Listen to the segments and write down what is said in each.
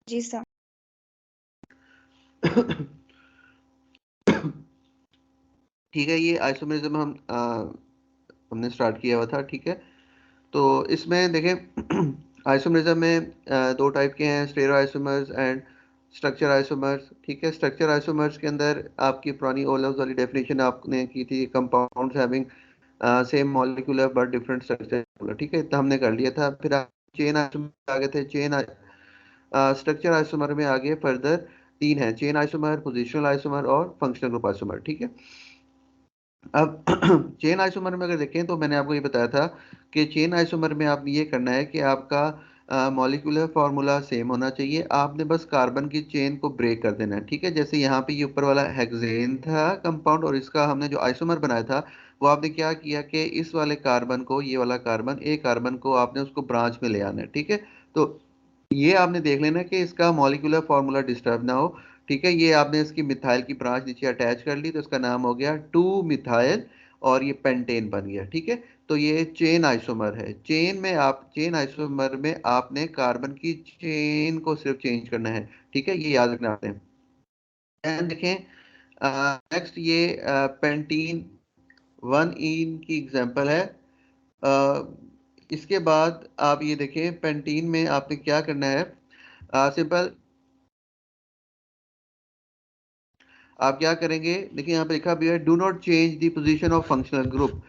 जी sir. ठीक है, ये आइसोमेरिज्म हमने स्टार्ट किया हुआ था। ठीक है, तो इसमें देखें आइसोमेरिज्म में दो टाइप के हैं, stereo isomers and structure isomers. ठीक है, स्ट्रक्चर आइसोमर्स के अंदर आपकी पुरानी ओ लेवल्स वाली डेफिनेशन आपने की थी, compounds having same molecular but different structure. ठीक है, इतना हमने कर लिया था। फिर आप चेन आइसोमर आ गए थे। चेन स्ट्रक्चर आइसोमर में आगे फर्दर तीन है, चेन आइसोमर, पोजिशनल आइसोमर और फंक्शनल ग्रुप आइसोमर। ठीक है, अब चेन आइसोमर में अगर देखें तो मैंने आपको ये बताया था कि चेन आइसोमर में आप ये करना है कि आपका मॉलिक्यूलर फार्मूला सेम होना चाहिए, आपने बस कार्बन की चेन को ब्रेक कर देना है। ठीक है, जैसे यहाँ पे ये ऊपर वाला हेक्सेन था कंपाउंड और इसका हमने जो आइसोमर बनाया था वो आपने क्या किया कि इस वाले कार्बन को, ये वाला कार्बन, एक कार्बन को आपने उसको ब्रांच में ले आना है। ठीक है, तो ये आपने देख लेना कि इसका मॉलिक्यूलर फार्मूला डिस्टर्ब ना हो। ठीक है, ये आपने इसकी मिथाइल की ब्रांच नीचे अटैच कर ली तो इसका नाम हो गया 2 मिथाइल और ये पेंटेन बन गया। ठीक है, तो ये चेन आइसोमर है। चेन आइसोमर में आपने कार्बन की चेन को सिर्फ चेंज करना है। ठीक है, ये याद रखना आपने। एंड देखें नेक्स्ट ये पेंटीन 1 इन की एग्जांपल है। इसके बाद आप ये देखें पेंटीन में आपने क्या करना है, सिंपल आप क्या करेंगे, देखिए यहाँ पे लिखा भी है do not change the position of functional group.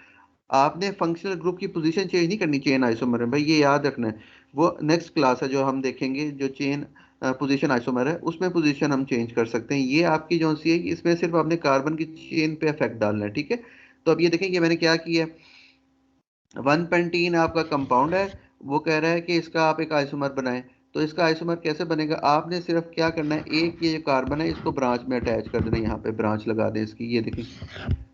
आपने फंक्शनल ग्रुप की पोजीशन चेंज नहीं करनी चेन आइसोमर में, भाई ये याद रखना है। वो नेक्स्ट क्लास है जो हम देखेंगे, जो चेन पोजीशन आइसोमर है उसमें पोजीशन हम चेंज कर सकते हैं। ये आपकी जो सी है इसमें सिर्फ आपने कार्बन की चेन पे इफेक्ट डालना है। ठीक है, तो अब ये देखेंगे मैंने क्या किया है, 1 पेंटीन आपका कंपाउंड है, वो कह रहा है कि इसका आप एक आइसोमर बनाएं। तो इसका आइसोमर कैसे बनेगा, आपने सिर्फ क्या करना है, एक ये जो कार्बन है इसको ब्रांच में अटैच कर देना, यहाँ पे ब्रांच लगा दें इसकी, ये देखें।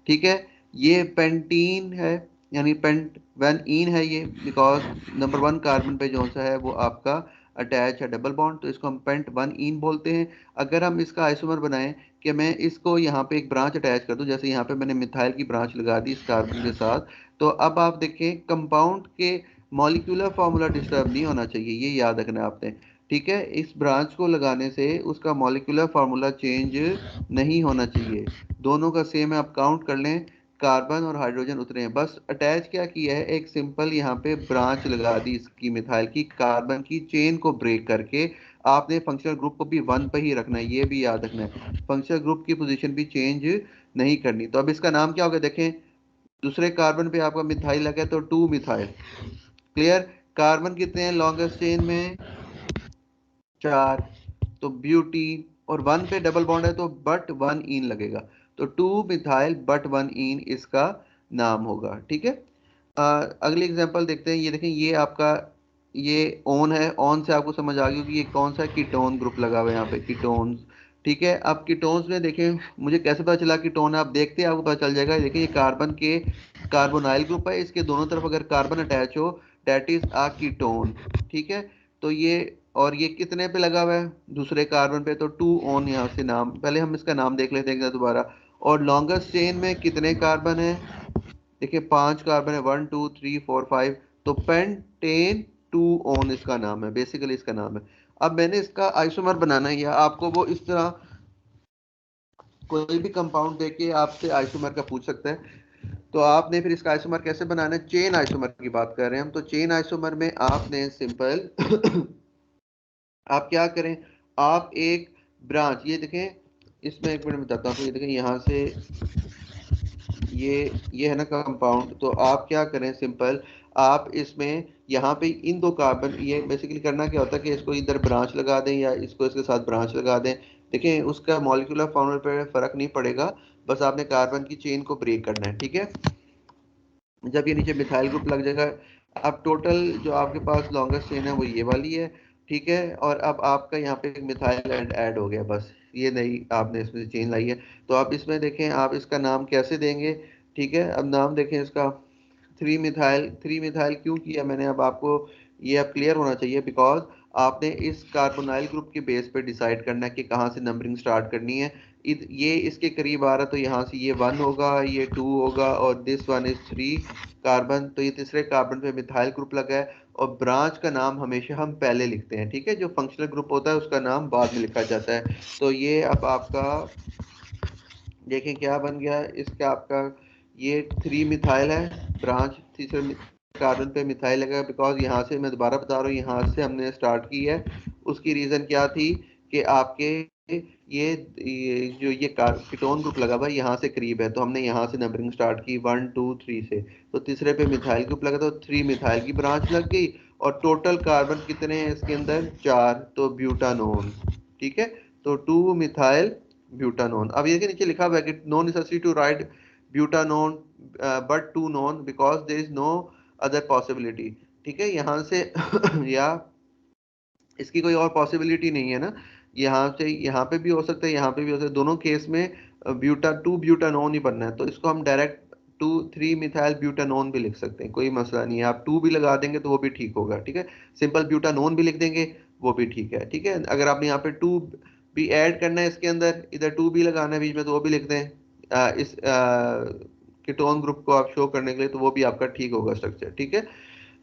ठीक है, ये पेंटीन है, यानी पेंट वन इन है ये, बिकॉज नंबर 1 कार्बन पे जो सा है वो आपका अटैच है डबल बॉन्ड, तो इसको हम पेंट 1 इन बोलते हैं। अगर हम इसका आइसोमर बनाएं कि मैं इसको यहाँ पे एक ब्रांच अटैच कर दूं, जैसे यहाँ पे मैंने मिथाइल की ब्रांच लगा दी इस कार्बन के साथ, तो अब आप देखें कंपाउंड के मॉलिक्यूलर फार्मूला डिस्टर्ब नहीं होना चाहिए, ये याद रखना है आपने। ठीक है, इस ब्रांच को लगाने से उसका मॉलिक्यूलर फार्मूला चेंज नहीं होना चाहिए, दोनों का सेम है। आप काउंट कर लें, कार्बन और हाइड्रोजन उतरे हैं, बस अटैच क्या किया है, एक सिंपल यहाँ पे ब्रांच लगा दी इसकी मिथाइल की, कार्बन की चेन को ब्रेक करके। आपने फंक्शनल ग्रुप को भी 1 पे ही रखना है, ये भी याद रखना है, फंक्शनल ग्रुप की पोजीशन भी चेंज नहीं करनी। तो अब इसका नाम क्या होगा, देखें दूसरे कार्बन पे आपका मिथाइल लगा तो 2 मिथाइल। क्लियर, कार्बन कितने हैं लॉन्गेस्ट चेन में, 4, तो ब्यूटीन, और 1 पे डबल बॉन्ड है तो बट 1 इन लगेगा, तो 2 मिथाइल बट 1 इन इसका नाम होगा। ठीक है, अगली एग्जांपल देखते हैं। ये देखें, ये आपका ये ओन है, ओन से आपको समझ आ गई होगी ये कौन सा कीटोन ग्रुप लगा हुआ है यहाँ पे, कीटोन्स। ठीक है, अब कीटोन्स में देखें मुझे कैसे पता चला कीटोन है, आप देखते हैं आपको पता चल जाएगा। देखिए ये कार्बन के कार्बोनाइल ग्रुप है, इसके दोनों तरफ अगर कार्बन अटैच हो डेट इज आ कीटोन। ठीक है, तो ये, और ये कितने पे लगा हुआ है, दूसरे कार्बन पे, तो 2 ऑन यहाँ से नाम, पहले हम इसका नाम देख लेते हैं दोबारा। और लॉन्गेस्ट चेन में कितने कार्बन है, देखिए 5 कार्बन है, 1 2 3 4 5, तो पेंटेन 2 ऑन इसका नाम है, बेसिकली इसका नाम है। अब मैंने इसका आइसोमर बनाना है, या आपको वो इस तरह कोई भी कंपाउंड देके आपसे आइसोमर का पूछ सकता है, तो आपने फिर इसका आइसोमर कैसे बनाना है, चेन आइसोमर की बात कर रहे हैं हम, तो चेन आइसोमर में आपने सिंपल आप क्या करें, आप एक ब्रांच, ये देखें इसमें एक मिनट बताता हूँ, ये देखें यहाँ से ये है ना कंपाउंड, तो आप क्या करें सिंपल, आप इसमें यहाँ पे इन दो कार्बन, ये बेसिकली करना क्या होता है कि इसको इधर ब्रांच लगा दें या इसको इसके साथ ब्रांच लगा दें, देखें उसका मॉलिक्यूलर फॉर्मूला पे फर्क नहीं पड़ेगा, बस आपने कार्बन की चेन को ब्रेक करना है। ठीक है, जब ये नीचे मिथाइल ग्रुप लग जाएगा, अब टोटल जो आपके पास लॉन्गेस्ट चेन है वो ये वाली है। ठीक है, और अब आपका यहाँ पे एक मिथाइल ऐड हो गया, बस ये नहीं आपने इसमें से चेन लाई है। तो आप इसमें देखें आप इसका नाम कैसे देंगे। ठीक है, अब नाम देखें इसका 3 मिथाइल। 3 मिथाइल क्यों किया मैंने, अब आपको ये अब क्लियर होना चाहिए, बिकॉज आपने इस कार्बोनाइल ग्रुप के बेस पे डिसाइड करना है कि कहाँ से नंबरिंग स्टार्ट करनी है। ये इसके करीब आ रहा, तो यहाँ से ये 1 होगा, ये 2 होगा, और दिस वन इज 3 कार्बन, तो ये तीसरे कार्बन पे मिथाइल ग्रुप लगा है। और ब्रांच का नाम हमेशा हम पहले लिखते हैं, ठीक है, जो फंक्शनल ग्रुप होता है उसका नाम बाद में लिखा जाता है। तो ये अब आपका देखें क्या बन गया इसका, आपका ये 3 मिथाइल है, ब्रांच तीसरे कार्बन पे मिथाइल लगा, बिकॉज यहाँ से मैं दोबारा बता रहा हूँ, यहाँ से हमने स्टार्ट की है। उसकी रीजन क्या थी कि आपके जो ये कीटोन ग्रुप लगा हुआ है यहाँ से करीब है, तो हमने यहाँ से नंबरिंग स्टार्ट की 1 2 3 से। तो तीसरे पे मिथाइल ग्रुप लगा, तो 3 मिथाइल की ब्रांच लग गई। और टोटल कार्बन कितने हैं इसके अंदर, 4, तो ब्यूटानोन, ठीक है। तो 2 मिथाइल ब्यूटानोन। अब ये के नीचे लिखा हुआ है कि no necessity to write butanone but two none because there is no other possibility, ठीक है, यहाँ से या इसकी कोई और पॉसिबिलिटी नहीं है ना, यहाँ से यहाँ पे भी हो सकता है, यहाँ पे भी हो सकता है, दोनों केस में ब्यूटानोन ही बनना है, तो इसको हम डायरेक्ट 3 मिथाइल ब्यूटानोन भी लिख सकते हैं, कोई मसला नहीं है। आप 2 भी लगा देंगे तो वो भी ठीक होगा, ठीक है। सिंपल ब्यूटानोन भी लिख देंगे, वो भी ठीक है, ठीक है। अगर आपने यहाँ पे 2 भी ऐड करना है इसके अंदर, इधर 2 भी लगाना है बीच में, तो वो भी लिख दें इस कीटोन ग्रुप को आप शो करने के लिए, तो वो भी आपका ठीक होगा स्ट्रक्चर, ठीक है।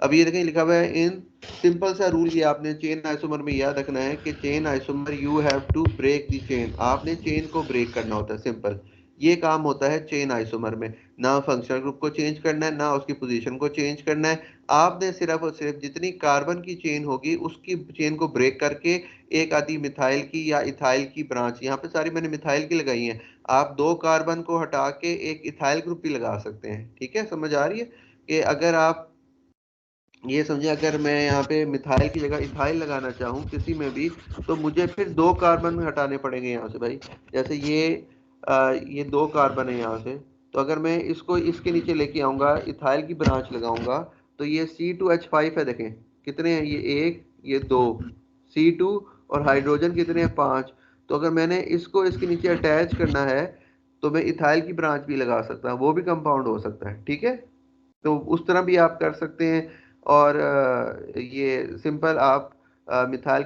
अब ये देखें लिखा हुआ है इन सिंपल सा रूल, ये आपने चेन आइसोमर में याद रखना है कि chain isomer you have to break the chain, आपने चेन को ब्रेक करना होता है, सिंपल ये काम होता है चेन आइसोमर में। ना फंक्शनल ग्रुप को चेंज करना है, ना उसकी पोजीशन को चेंज करना है, आपने सिर्फ और सिर्फ जितनी कार्बन की चेन होगी उसकी चेन को ब्रेक करके एक आधी मिथाइल की या इथाइल की ब्रांच, यहाँ पे सारी मैंने मिथाइल की लगाई है, आप 2 कार्बन को हटा के एक इथाइल ग्रुप भी लगा सकते हैं, ठीक है, समझ आ रही है। कि अगर आप ये समझे, अगर मैं यहाँ पे मिथाइल की जगह इथाइल लगाना चाहूँ किसी में भी, तो मुझे फिर 2 कार्बन हटाने पड़ेंगे यहाँ से भाई। जैसे ये 2 कार्बन है यहाँ से, तो अगर मैं इसको इसके नीचे लेके आऊंगा, इथाइल की ब्रांच लगाऊंगा, तो ये C2H5 है, देखें कितने हैं, ये 1 ये 2 C2, और हाइड्रोजन कितने हैं, 5। तो अगर मैंने इसको इसके नीचे अटैच करना है, तो मैं इथाइल की ब्रांच भी लगा सकता हूँ, वो भी कंपाउंड हो सकता है, ठीक है। तो उस तरह भी आप कर सकते हैं। और ये सिंपल आप मिथाइल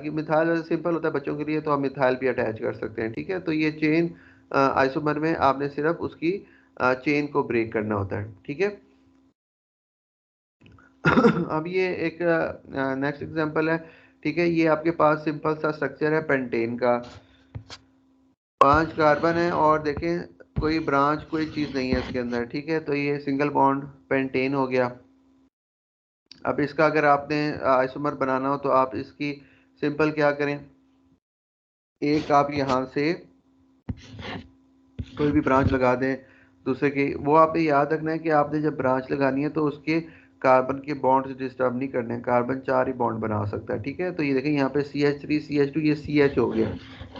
वैसे सिंपल होता है बच्चों के लिए, तो आप मिथाइल भी अटैच कर सकते हैं, ठीक है। तो ये चेन आइसोमर में आपने सिर्फ उसकी चेन को ब्रेक करना होता है, ठीक है। अब ये एक नेक्स्ट एग्जांपल है, ठीक है। ये आपके पास सिंपल सा स्ट्रक्चर है पेंटेन का, 5 कार्बन है, और देखें कोई ब्रांच कोई चीज़ नहीं है इसके अंदर, ठीक है। तो ये सिंगल बॉन्ड पेंटेन हो गया। अब इसका अगर आपने आइसोमर बनाना हो, तो आप इसकी सिंपल क्या करें, एक आप यहाँ से कोई भी ब्रांच लगा दें दूसरे की, वो आपने याद रखना है कि आपने जब ब्रांच लगानी है तो उसके कार्बन के बॉन्ड से डिस्टर्ब नहीं करने हैं, कार्बन 4 ही बॉन्ड बना सकता है, ठीक है। तो ये देखें यहाँ पे CH3 CH2 ये CH हो गया।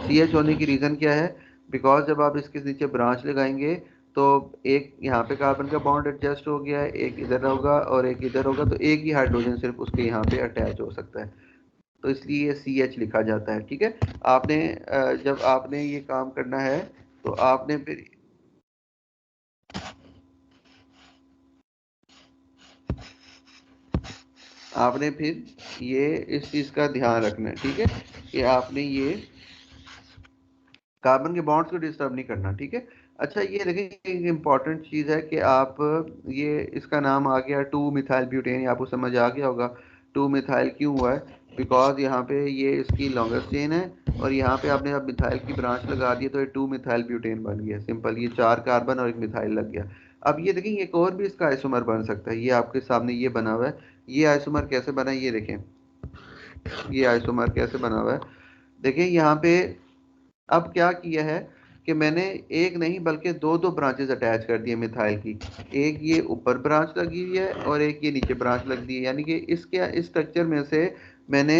CH होने की रीज़न क्या है, बिकॉज जब आप इसके नीचे ब्रांच लगाएंगे, तो एक यहाँ पे कार्बन का बॉन्ड एडजस्ट हो गया है, एक इधर होगा और एक इधर होगा, तो एक ही हाइड्रोजन सिर्फ उसके यहाँ पे अटैच हो सकता है, तो इसलिए CH लिखा जाता है, ठीक है। आपने जब आपने ये काम करना है, तो आपने फिर ये इस चीज़ का ध्यान रखना है, ठीक है, कि आपने ये कार्बन के बॉन्ड्स को डिस्टर्ब नहीं करना, ठीक है। अच्छा ये देखें एक इम्पॉर्टेंट चीज़ है कि आप ये इसका नाम आ गया 2 मिथाइल ब्यूटेन, आपको समझ आ गया होगा 2 मिथाइल क्यों हुआ है, बिकॉज यहाँ पे ये इसकी लॉन्गेस्ट चेन है, और यहाँ पे आपने अब मिथाइल की ब्रांच लगा दी, तो ये 2 मिथाइल ब्यूटेन बन गया, सिंपल, ये 4 कार्बन और एक मिथाइल लग गया। अब ये देखें एक और भी इसका आइसोमर बन सकता है, ये आपके सामने ये बना हुआ है। ये आइसोमर कैसे बना है, ये देखें, ये आइसोमर कैसे बना हुआ है, देखिए यहाँ पे अब क्या किया है कि मैंने एक नहीं बल्कि दो दो ब्रांचेस अटैच कर दिए मिथाइल की, एक ये ऊपर ब्रांच लगी हुई है और एक ये नीचे ब्रांच लग दी है, यानी कि इसके इस स्ट्रक्चर में से मैंने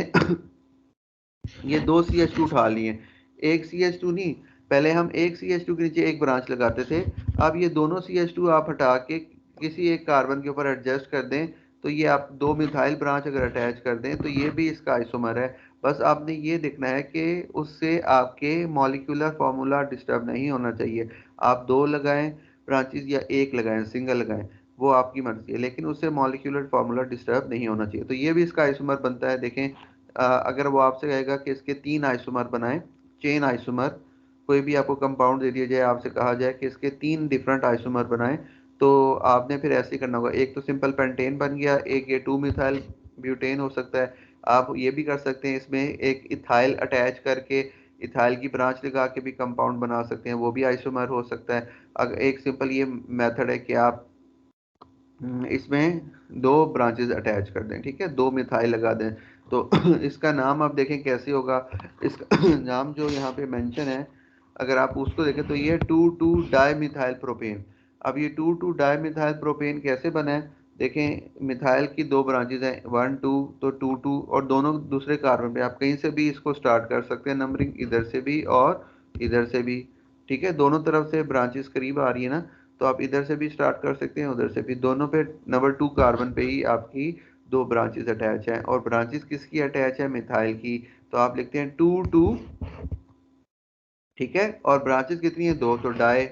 ये 2 CH2 उठा लिए, एक CH2 नहीं, पहले हम एक CH2 के नीचे एक ब्रांच लगाते थे, अब ये दोनों CH2 आप हटा के किसी एक कार्बन के ऊपर एडजस्ट कर दें, तो ये आप 2 मिथाइल ब्रांच अगर अटैच कर दें, तो ये भी इसका आइसोमर है। बस आपने ये देखना है कि उससे आपके मॉलिक्यूलर फार्मूला डिस्टर्ब नहीं होना चाहिए, आप 2 लगाएं ब्रांचेस या एक लगाएं, सिंगल लगाएं, वो आपकी मर्जी है, लेकिन उससे मॉलिक्यूलर फार्मूला डिस्टर्ब नहीं होना चाहिए। तो ये भी इसका आइसोमर बनता है, देखें अगर वो आपसे कहेगा कि इसके 3 आइसोमर बनाएं, चेन आइसोमर, कोई भी आपको कंपाउंड दे दिया जाए, आपसे कहा जाए कि इसके 3 डिफरेंट आइसोमर बनाएं, तो आपने फिर ऐसे ही करना होगा। एक तो सिंपल पेंटेन बन गया, एक ये 2 मिथाइल ब्यूटेन हो सकता है। आप ये भी कर सकते हैं, इसमें एक इथाइल अटैच करके इथाइल की ब्रांच लगा के भी कंपाउंड बना सकते हैं, वो भी आइसोमर हो सकता है। अगर एक सिंपल ये मेथड है कि आप इसमें 2 ब्रांचेस अटैच कर दें, ठीक है, 2 मिथाइल लगा दें। तो इसका नाम आप देखें कैसे होगा। इसका नाम जो यहाँ पे मेंशन है, अगर आप उसको देखें तो ये 2,2 डाई मिथाइल प्रोपेन। अब ये 2,2 डाई मिथाइल प्रोपेन कैसे बना है, देखें मिथाइल की 2 ब्रांचेस हैं, 1 2, तो 2 2 और दोनों दूसरे कार्बन पे आप कहीं से भी इसको स्टार्ट कर सकते हैं नंबरिंग, इधर से भी और इधर से भी, ठीक है, दोनों तरफ से ब्रांचेस करीब आ रही है ना, तो आप इधर से भी स्टार्ट कर सकते हैं, उधर से भी, दोनों पे नंबर 2 कार्बन पे ही आपकी 2 ब्रांचेस अटैच हैं। और ब्रांचेस किसकी अटैच है, मिथाइल की, तो आप लिखते हैं 2,2, ठीक है, और ब्रांचेस कितनी है, 2, तो डाई,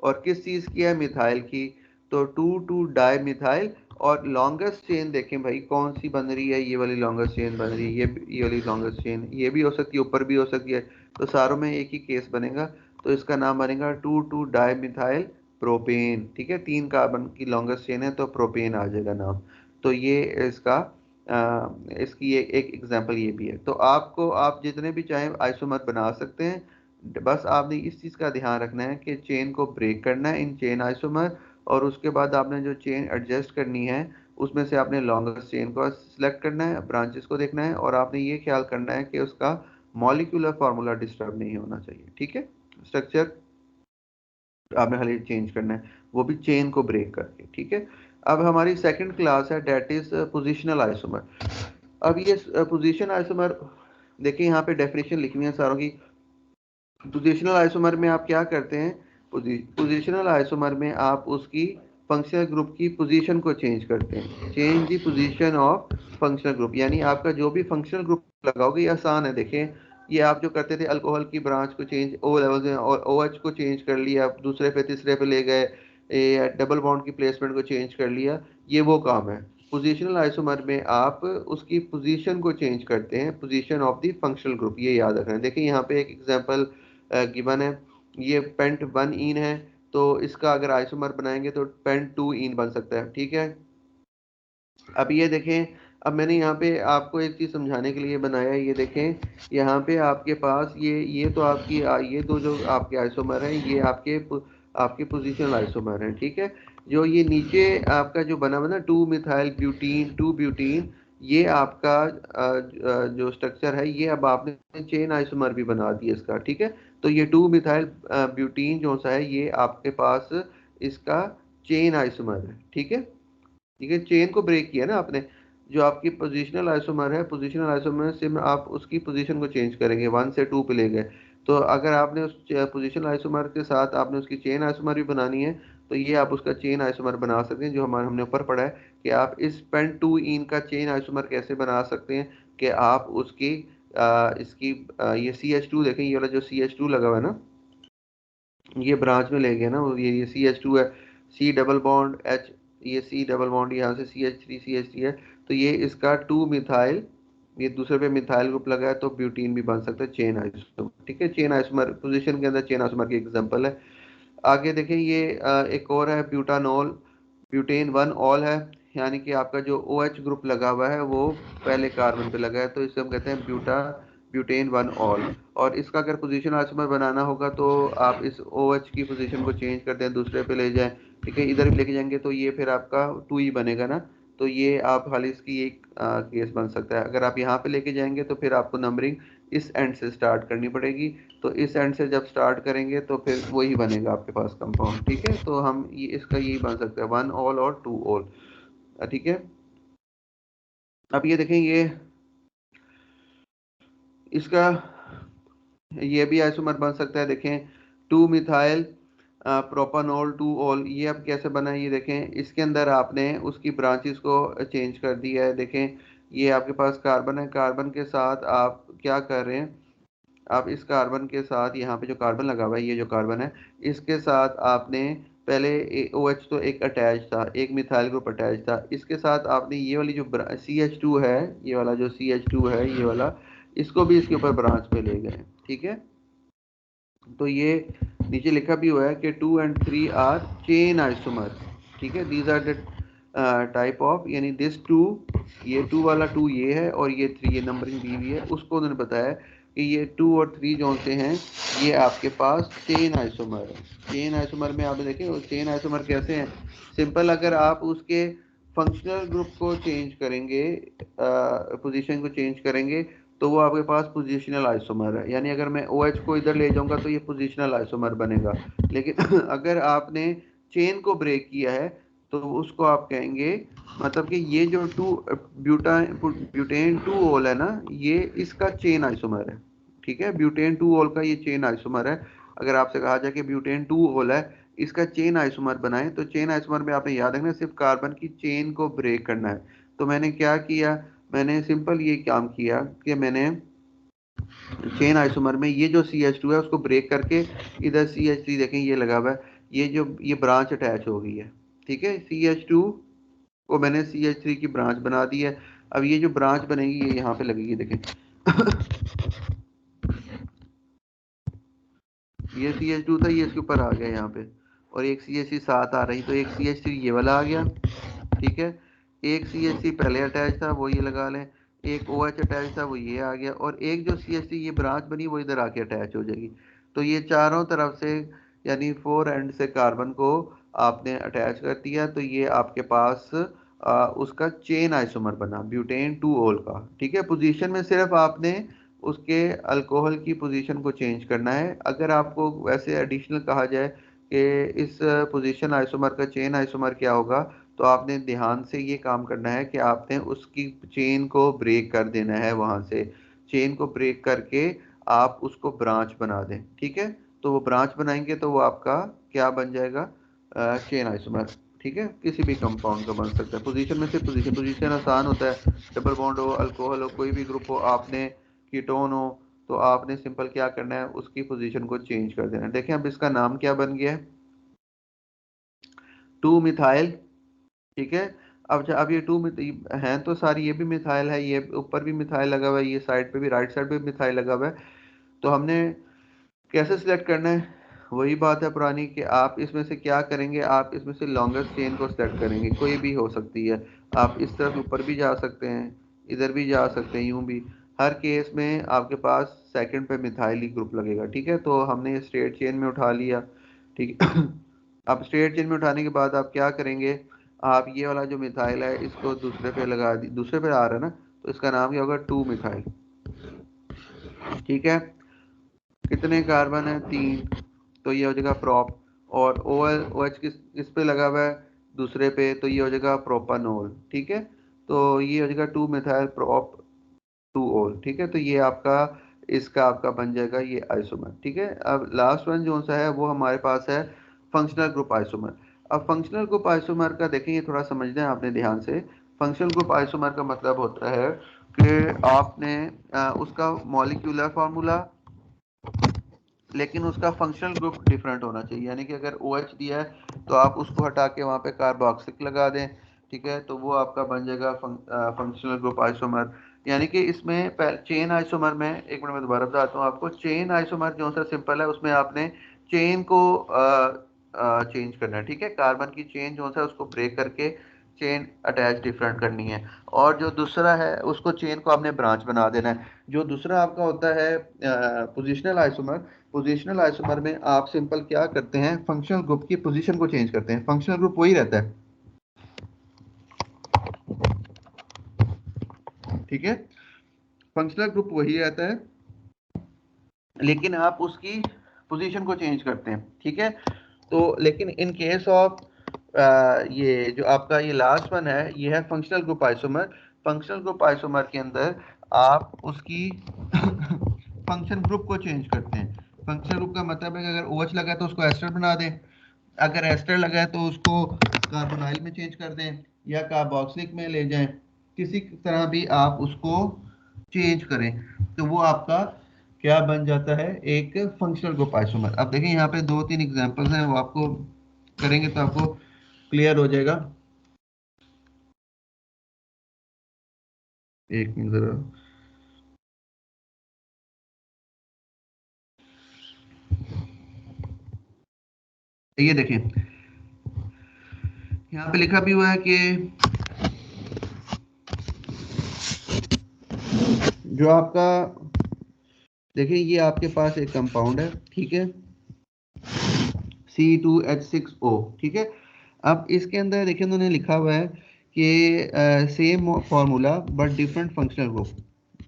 और किस चीज की है, मिथाइल की, तो 2,2 डाई मिथाइल। और लॉन्गेस्ट चेन देखें भाई कौन सी बन रही है, ये वाली लॉन्गेस्ट चेन बन रही है, ये वाली लॉन्गेस्ट चेन, ये भी हो सकती है, ऊपर भी हो सकती है, तो सारों में एक ही केस बनेगा, तो इसका नाम बनेगा 2,2 डाई मिथाइल प्रोपेन, ठीक है, 3 कार्बन की लॉन्गेस्ट चेन है तो प्रोपेन आ जाएगा नाम। तो ये इसका इसकी एक एग्जांपल ये भी है। तो आपको आप जितने भी चाहें आइसोमर बना सकते हैं, बस आपने इस चीज़ का ध्यान रखना है कि चेन को ब्रेक करना है इन चेन आइसोमर, और उसके बाद आपने जो चेन एडजस्ट करनी है उसमें से आपने लॉन्गेस्ट चेन को सिलेक्ट करना है, ब्रांचेस को देखना है, और आपने ये ख्याल करना है कि उसका मॉलिक्यूलर फार्मूला डिस्टर्ब नहीं होना चाहिए, ठीक है, स्ट्रक्चर आपने खाली चेंज करना है, वो भी चेन को ब्रेक करके, ठीक है। अब हमारी सेकंड क्लास है, डेट इज पोजिशनल आइसोमर। अब ये पोजिशन आइसोमर, देखिए यहाँ पे डेफिनेशन लिखनी है सारों की। पोजिशनल आइसोमर में आप क्या करते हैं, पोजिशनल आइसोमर में आप उसकी फंक्शनल ग्रुप की पोजीशन को चेंज करते हैं, change the position of functional group, यानी आपका जो भी फंक्शनल ग्रुप लगाओगे ये आसान है। देखें ये आप जो करते थे अल्कोहल की ब्रांच को चेंज ओ लेवल में, और ओ एच को चेंज कर लिया, आप दूसरे पे तीसरे पे ले गए, डबल बॉन्ड की प्लेसमेंट को चेंज कर लिया, ये वो काम है। पोजिशनल आइसोमर में आप उसकी पोजीशन को चेंज करते हैं, position of the functional group, ये याद रखना है। देखिए यहाँ पे एक एग्जांपल गिवन है, ये पेंट 1 इन है, तो इसका अगर आइसोमर बनाएंगे तो पेंट 2 इन बन सकता है, ठीक है। अब ये देखें, अब मैंने यहाँ पे आपको एक चीज़ समझाने के लिए बनाया है, ये देखें यहाँ पे आपके पास ये तो आपकी ये दो जो आपके आइसोमर हैं, ये आपके पोजिशनल आइसोमर हैं, ठीक है। जो ये नीचे आपका जो बना हुआ ना 2 मिथाइल ब्यूटीन 2 ब्यूटीन, ये आपका जो स्ट्रक्चर है, ये अब आपने चेन आइसोमर भी बना दिया इसका, ठीक है। तो ये 2 मिथाइल ब्यूटीन जो सा है, ये आपके पास इसका चेन आइसोमर है, ठीक है। ठीक है, चेन को ब्रेक किया ना आपने। जो आपकी पोजिशनल आइसोमर है, पोजिशनल आइसोमर से आप उसकी पोजीशन को चेंज करेंगे, 1 से 2 पे ले गए, तो अगर आपने उस पोजिशनल आइसोमर के साथ आपने उसकी चेन आइसोमर भी बनानी है, तो ये आप उसका चेन आइसोमर बना सकते हैं, जो हमने ऊपर पढ़ा है कि आप इस पेंट 2 इन का चेन आइसोमर कैसे बना सकते हैं, कि आप उसकी इसकी ये CH2 देखें, ये वाला जो CH2 लगा हुआ है ना, ये ब्रांच में ले गए ना, ये CH2 है, C डबल बॉन्ड H, ये C डबल बॉन्ड यहाँ से CH3 है, तो ये इसका 2 मिथाइल, ये दूसरे पे मिथाइल ग्रुप लगा है, तो ब्यूटीन भी बन सकता है, चेन आइसोमर, ठीक है, चेन आइसोमर पोजीशन के अंदर चेन आइसोमर की एग्जांपल है। आगे देखिए ये एक और है ब्यूटानॉल, ब्यूटेन 1 ऑल है, यानी कि आपका जो OH ग्रुप लगा हुआ है वो पहले कार्बन पे लगा है, तो इसे हम कहते हैं ब्यूटेन 1 ऑल। और इसका अगर पोजीशन आइसोमर बनाना होगा तो आप इस OH की पोजीशन को चेंज कर दें, दूसरे पे ले जाएं, ठीक है, इधर भी लेके जाएंगे तो ये फिर आपका 2 ही बनेगा ना, तो ये आप खाली इसकी एक केस बन सकता है। अगर आप यहाँ पे लेके जाएंगे तो फिर आपको नंबरिंग इस एंड से स्टार्ट करनी पड़ेगी, तो इस एंड से जब स्टार्ट करेंगे तो फिर वही बनेगा आपके पास कंपाउंड, ठीक है। तो हम ये इसका यही बन सकता है 1 ऑल और 2 ऑल, ठीक है। अब ये देखें, ये इसका ये भी आइसोमर बन सकता है, देखें 2 मिथाइल प्रोपानॉल 2 ऑल, ये अब कैसे बना है, ये देखें इसके अंदर आपने उसकी ब्रांचेस को चेंज कर दिया है। देखें ये आपके पास कार्बन है, कार्बन के साथ आप क्या कर रहे हैं, आप इस कार्बन के साथ यहाँ पे जो कार्बन लगा हुआ है, ये जो कार्बन है, इसके साथ आपने पहले OH तो एक अटैच था, एक मिथाइल ग्रुप अटैच था, इसके साथ आपने ये वाली जो CH2 है, ये वाला जो CH2 है, ये वाला, इसको भी इसके ऊपर ब्रांच पे ले गए, ठीक है। तो ये नीचे लिखा भी हुआ है कि 2 and 3 आर चेन आइसोमर, ठीक है। These are the type of, यानी दिस 2, ये 2 वाला 2 ये है और ये 3, ये नंबरिंग दी हुई है, उसको उन्होंने बताया कि ये 2 और 3 जो से हैं ये आपके पास चेन आइसोमर है। चेन आइसोमर में आप देखें चेन आइसोमर कैसे हैं, सिंपल, अगर आप उसके फंक्शनल ग्रुप को चेंज करेंगे, पोजीशन को चेंज करेंगे, तो वो आपके पास पोजिशनल आइसोमर है। यानी अगर मैं ओ OH को इधर ले जाऊंगा तो ये पोजिशनल आइसोमर बनेगा। लेकिन अगर आपने चेन को ब्रेक किया है तो उसको आप कहेंगे, मतलब कि ये जो ब्यूटेन 2 ओल है ना, ये इसका चेन आइसोमर है, ठीक है। ब्यूटेन 2 ओल का ये चेन आइसोमर है। अगर आपसे कहा जाए कि ब्यूटेन 2 ओल है, इसका चेन आइसोमर बनाए, तो चेन आइसोमर में आपने याद रखना सिर्फ कार्बन की चेन को ब्रेक करना है। तो मैंने क्या किया, मैंने सिंपल ये काम किया कि मैंने चेन आइसोमर में ये जो CH2 है उसको ब्रेक करके इधर CH3 देखें ये लगा हुआ है, ये ब्रांच अटैच हो गई है, ठीक है। CH2 को मैंने CH3 की ब्रांच बना दी है। अब ये जो ब्रांच बनेगी ये यहाँ पे लगेगी, देखें ये CH2 था, ये इसके ऊपर आ गया यहाँ पे, और एक CH3 साथ आ रही, तो एक CH3 ये वाला आ गया, ठीक है। एक CH3 पहले अटैच था वो ये लगा लें, एक OH अटैच था वो ये आ गया, और एक जो CH3 ये ब्रांच बनी वो इधर आके अटैच हो जाएगी। तो ये चारों तरफ से, यानी 4 एंड से कार्बन को आपने अटैच कर दिया, तो ये आपके पास उसका चेन आइसोमर बना ब्यूटेन 2 ओल का, ठीक है। पोजीशन में सिर्फ आपने उसके अल्कोहल की पोजीशन को चेंज करना है। अगर आपको वैसे एडिशनल कहा जाए कि इस पोजीशन आइसोमर का चेन आइसोमर क्या होगा, तो आपने ध्यान से ये काम करना है कि आपने उसकी चेन को ब्रेक कर देना है, वहां से चेन को ब्रेक करके आप उसको ब्रांच बना दें, ठीक है। तो वो ब्रांच बनाएंगे तो वो आपका क्या बन जाएगा, चेन आइसोमर, ठीक है। किसी भी कंपाउंड का बन सकता है। पोजीशन में से पोजीशन आसान होता है, डबल बॉन्ड हो, अल्कोहल हो, कोई भी ग्रुप हो, आपने कीटोन हो, तो आपने सिंपल क्या करना है, उसकी पोजीशन को चेंज कर देना है। देखें अब इसका नाम क्या बन गया है, 2 मिथाइल, ठीक है। अब ये हैं तो सारी, ये भी मिथाइल है, ये ऊपर भी मिथाइल लगा हुआ है, ये साइड पे भी, राइट साइड पे भी मिथाइल लगा हुआ है। तो हमने कैसे सिलेक्ट करना है, वही बात है पुरानी कि आप इसमें से क्या करेंगे, आप इसमें से लॉन्गेस्ट चेन को सिलेक्ट करेंगे, कोई भी हो सकती है। आप इस तरफ ऊपर भी जा सकते हैं, इधर भी जा सकते हैं, यूं भी। हर केस में आपके पास सेकंड पे मिथाइल ही ग्रुप लगेगा, ठीक है। तो हमने ये स्ट्रेट चेन में उठा लिया, ठीक है। अब स्ट्रेट चेन में उठाने के बाद आप क्या करेंगे, आप ये वाला जो मिथाइल है इसको दूसरे पे लगा दी, दूसरे पे आ रहा है ना, तो इसका नाम क्या होगा, 2 मिथाइल, ठीक है। कितने कार्बन है, 3, तो ये हो जाएगा प्रोप। और OH किस पे लगा हुआ है, दूसरे पे, तो ये हो जाएगा प्रोपानोल, ठीक है। तो ये हो जाएगा 2 मिथाइल प्रोप 2 ओल, ठीक है। तो ये आपका, इसका आपका बन जाएगा ये आइसोमर, ठीक है। अब लास्ट वन जो सा है वो हमारे पास है फंक्शनल ग्रुप आइसोमर। अब फंक्शनल ग्रुप आइसोमर का देखें, ये थोड़ा समझना है आपने ध्यान से। फंक्शनल ग्रुप आइसोमर का मतलब होता है कि आपने उसका मॉलिक्यूलर फार्मूला, लेकिन उसका फंक्शनल ग्रुप डिफरेंट होना चाहिए। यानी कि अगर OH दिया है तो आप उसको हटा के वहाँ पे कार्बोक्सिल लगा दें, ठीक है, तो वो आपका बन जाएगा फंक्शनल ग्रुप आइसोमर। यानी कि इसमें चेन आइसोमर में, एक मिनट में दोबारा बताता हूँ आपको, चेन आइसोमर जो सा सिंपल है उसमें आपने चेन को चेंज करना है, ठीक है। कार्बन की चेन जो सा उसको ब्रेक करके चेन अटैच डिफरेंट करनी है। और जो दूसरा है उसको चेन को आपने ब्रांच बना देना है। जो दूसरा आपका होता है पोजिशनल आइसोमर, पोजिशनल आइसोमर में आप सिंपल क्या करते हैं, फंक्शनल ग्रुप की पोजीशन को चेंज करते हैं। फंक्शनल ग्रुप वही रहता है, ठीक है। फंक्शनल ग्रुप वही रहता है, लेकिन आप उसकी पोजीशन को चेंज करते हैं, ठीक है। तो लेकिन इन केस ऑफ ये जो आपका ये लास्ट वन है, ये है functional group isomer. Functional group isomer के अंदर आप उसकी फंक्शन ग्रुप को चेंज करते हैं। फंक्शनल ग्रुप का मतलब है कि अगर OH लगा है तो उसको एस्टर बना दें, अगर एस्टर लगा है तो उसको कार्बोनाइल में चेंज कर दें या कार्बोक्सिलिक में ले जाएं, किसी तरह भी आप उसको चेंज करें, तो वो आपका क्या बन जाता है, एक फंक्शनल ग्रुप आइसोमर। अब देखिए यहाँ पे 2-3 एग्जांपल्स हैं, वो आपको करेंगे तो आपको क्लियर हो जाएगा। एक मिनट जरा, ये देखें यहाँ पे लिखा भी हुआ है कि जो आपका देखिए ये आपके पास एक कंपाउंड है, ठीक है, C2H6O, ठीक है। अब इसके अंदर देखिए उन्होंने लिखा हुआ है कि same formula but different functional group.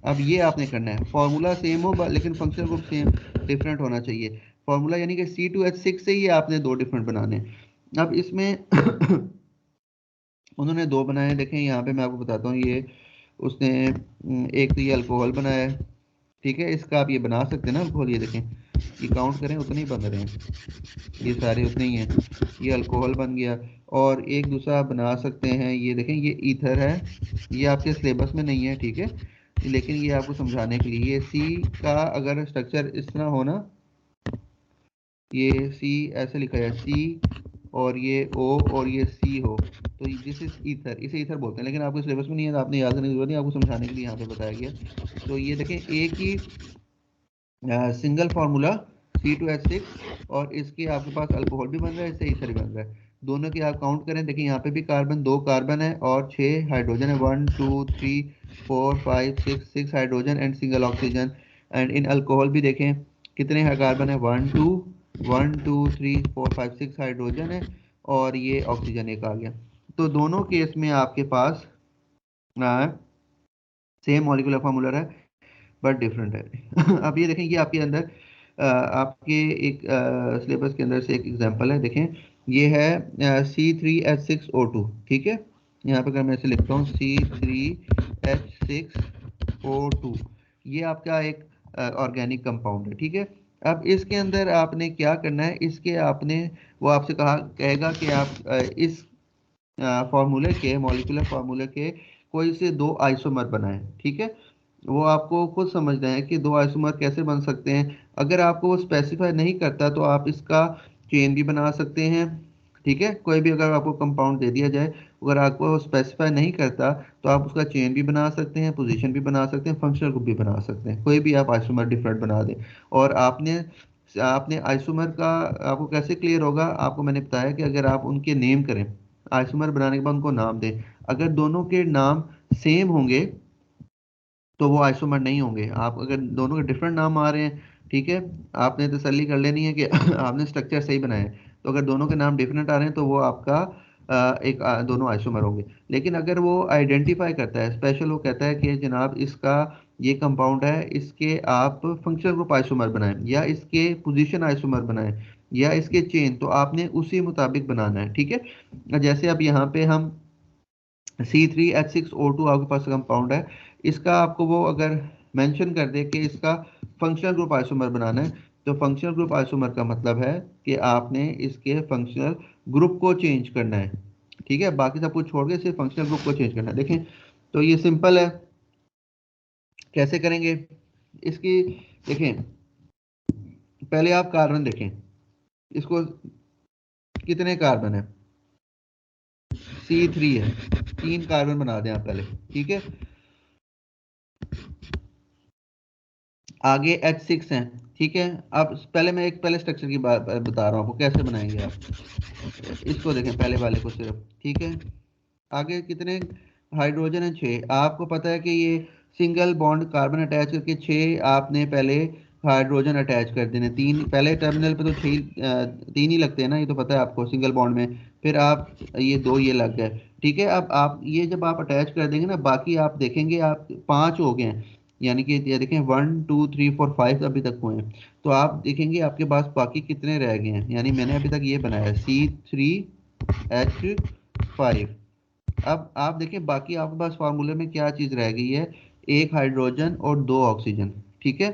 अब ये आपने करना है, फार्मूला सेम हो लेकिन फंक्शनल ग्रुप सेम डिफरेंट होना चाहिए। फार्मूला यानी कि C2H6 से ही आपने दो डिफरेंट बनाने हैं। अब इसमें उन्होंने दो बनाए, देखें यहाँ पे मैं आपको बताता हूँ। ये उसने एक तो ये अल्कोहल बनाया है, ठीक है, इसका आप ये बना सकते हैं ना अल्कोहल, ये देखें ये काउंट करें उतने ही बन रहे हैं, ये सारे उतने ही हैं, ये अल्कोहल बन गया। और एक दूसरा आप बना सकते हैं, ये देखें ये ईथर है, ये आपके सिलेबस में नहीं है, ठीक है, लेकिन ये आपको समझाने के लिए, ये सी का अगर स्ट्रक्चर इस तरह हो ना, ये सी ऐसे लिखा है सी और ये ओ और ये सी हो, तो दिस इज ईथर, इसे ईथर बोलते हैं, लेकिन आपको सिलेबस में नहीं है तो आपने याद करने की जरूरत नहीं, आपको समझाने के लिए यहाँ पे बताया गया। तो ये देखें एक ही सिंगल फार्मूला C2H6 और इसके आपके पास अल्कोहल भी बन रहा है, इससे ईथर भी बन रहा है। दोनों की आप काउंट करें, देखिए यहाँ पे भी कार्बन, दो कार्बन है और 6 हाइड्रोजन है, 1 2 3 4 5 6 hydrogen and single oxygen. And in alcohol भी देखें कितने कार्बन है, 1 2 1 2 3 4 5 6 हाइड्रोजन है और ये ऑक्सीजन एक आ गया। तो दोनों केस में आपके पास सेम मॉलिक्यूलर फार्मूला है बट डिफरेंट है। अब ये देखें, ये आपके अंदर आपके एक सिलेबस के अंदर से एक एग्जांपल है, देखें ये है C3H6O2, ठीक है। यहाँ पे अगर मैं इसे लिखता हूँ C3H6O2, ये आपका एक ऑर्गेनिक कंपाउंड है, ठीक है। अब इसके अंदर आपने क्या करना है, इसके आपने वो आपसे कहेगा कि आप इस फार्मूले के, मॉलिक्यूलर फार्मूले के कोई से दो आइसोमर बनाएं, ठीक है। वो आपको खुद समझना है कि दो आइसोमर कैसे बन सकते हैं। अगर आपको वो स्पेसिफाई नहीं करता तो आप इसका चेन भी बना सकते हैं, ठीक है। कोई भी अगर आपको कंपाउंड दे दिया जाए, अगर आपको स्पेसिफाई नहीं करता तो आप उसका चेन भी बना सकते हैं, पोजीशन भी बना सकते हैं, फंक्शनल ग्रुप भी बना सकते हैं, कोई भी आप आइसोमर डिफरेंट बना दें। और आपने आपने आइसोमर का आपको कैसे क्लियर होगा, आपको मैंने बताया कि अगर आप उनके नेम करें, आइसोमर बनाने के बाद उनको नाम दें, अगर दोनों के नाम सेम होंगे तो वो आइसोमर नहीं होंगे। आप अगर दोनों के डिफरेंट नाम आ रहे हैं, ठीक है, आपने तसल्ली कर लेनी है कि आपने स्ट्रक्चर सही बनाया है। तो अगर दोनों के नाम डिफरेंट आ रहे हैं तो वो आपका दोनों आइसोमर होंगे। लेकिन अगर वो आइडेंटिफाई करता है, स्पेशल, वो कहता है कि जनाब इसका ये कंपाउंड है, इसके आप फंक्शनल ग्रुप आइसोमर बनाएं या इसके पोजीशन आइसोमर बनाएं या इसके चेन, तो आपने उसी मुताबिक बनाना है, ठीक है। जैसे अब यहाँ पे हम C3H6O2 आपके पास कंपाउंड है, इसका आपको वो अगर मेंशन कर दे कि इसका फंक्शनल ग्रुप आइसोमर बनाना है, तो फंक्शनल ग्रुप आइसोमर का मतलब है कि आपने इसके फंक्शनल ग्रुप को चेंज करना है, ठीक है। बाकी सब कुछ छोड़ के सिर्फ फंक्शनल ग्रुप को चेंज करना है। देखें तो ये सिंपल है, कैसे करेंगे इसकी, देखें पहले आप कार्बन देखें, इसको कितने कार्बन है, C3 है, 3 कार्बन बना दें आप पहले, ठीक है। आगे H6 है, ठीक है। अब पहले मैं एक पहले स्ट्रक्चर की बात बता रहा हूँ आपको कैसे बनाएंगे आप। इसको देखें पहले वाले को सिर्फ, ठीक है। आगे कितने हाइड्रोजन है, 6। आपको पता है कि ये सिंगल बॉन्ड कार्बन अटैच करके 6 आपने पहले हाइड्रोजन अटैच कर देने, 3 पहले टर्मिनल पे तो 3 ही लगते हैं ना, ये तो पता है आपको सिंगल बॉन्ड में। फिर आप ये 2 ये लग गए, ठीक है। अब आप ये जब आप अटैच कर देंगे ना, बाकी आप देखेंगे आप 5 हो गए हैं, यानी कि ये देखें 1 2 3 4 5 अभी तक हुए हैं। तो आप देखेंगे आपके पास बाकी कितने रह गए हैं, यानी मैंने अभी तक ये बनाया C3H5। अब आप देखिए बाकी आपके पास फार्मूले में क्या चीज़ रह गई है, एक हाइड्रोजन और 2 ऑक्सीजन, ठीक है।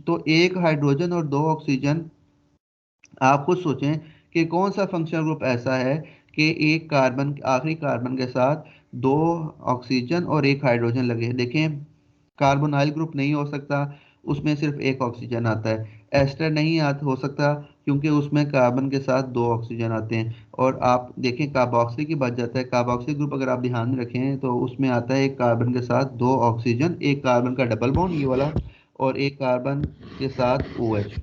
तो एक हाइड्रोजन और 2 ऑक्सीजन, आप खुद सोचें कि कौन सा फंक्शनल ग्रुप ऐसा है कि एक कार्बन, आखिरी कार्बन के साथ 2 ऑक्सीजन और एक हाइड्रोजन लगे। देखें कार्बोनाइल ग्रुप नहीं हो सकता, उसमें सिर्फ एक ऑक्सीजन आता है। एस्टर नहीं हो सकता क्योंकि उसमें कार्बन के साथ 2 ऑक्सीजन आते हैं। और आप देखें कार्बोक्सी की बात जाता है, कार्बोक्सी ग्रुप अगर आप ध्यान में रखें तो उसमें आता है एक कार्बन के साथ 2 ऑक्सीजन, एक कार्बन का डबल बॉन्ड ये वाला, और एक कार्बन के साथ OH,